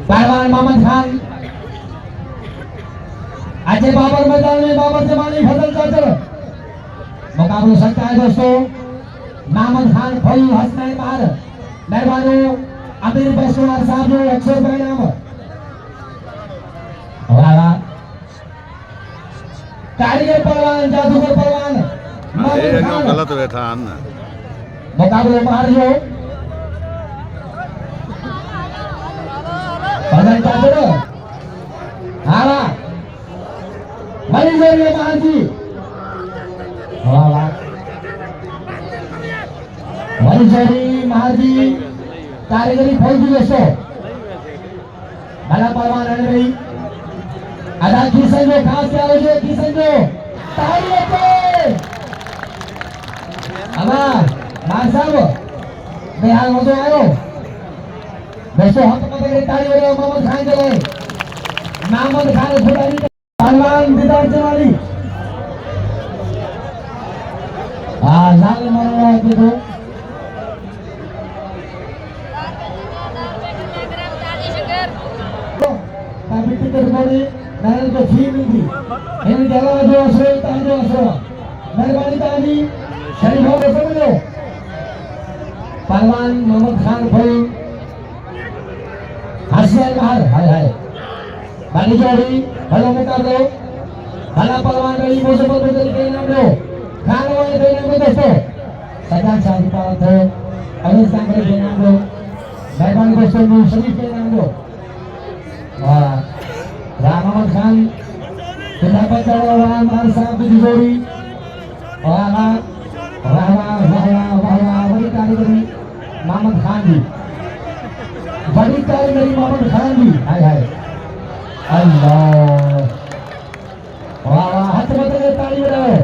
पहलवान मोहम्मद खान अच्छे बाबर मैदान में बाबर जमानी फजल चाचर मुकाबला सकता है दोस्तों। मोहम्मद खान फुल हसनैन बाहर मेहरबानो अमीर बैसवार साहब जो 100 रुपए इनाम वाह कारीगर पहलवान जादूगर पहलवान मोहम्मद खान गलत बैठा अन्ना मुकाबले बाहर जो फजल चाचर हारा मरीजोरी महाजी वाह वाह मरीजोरी महाजी कारीगरी फौजी दोस्तों भला पहलवान है भाई आधा किशन जो खास क्या हो जो किशन जो ताली पे अमर मान साहब बिहार में तो आयो दोस्तों हम तो पता ताली हो रहा मोहम्मद खान के लिए मोहम्मद खान खुदानी पहलवान दीदार जमाली लाल मरवा देखो tapi टिकट कोनी नारायण को फी मिलती इन जगह जो असर ताजो असर मेहरबानी ताजी शरीफ हो समझो पहलवान मोहम्मद खान भाई हसन बाहर हाय हाय बाली जोड़ी भलो मुकाबलो भला पहलवान गली मुझे बदल के नाम लो खान वाले के नाम दोस्तों सजान शादी पावत है अनिल सांगरे के नाम लो मेहरबानी दोस्तों नूर शरीफ के नाम लो वाह राम मोहम्मद खान खिलाफत पहलवान मान साहब की जोड़ी वाह वाह वाह वाह वाह बड़ी कारीगरी मोहम्मद खान जी बड़ी कारीगरी मोहम्मद खान जी हाय हाय अल्लाह वाह वाह हाथ में ताली बजाओ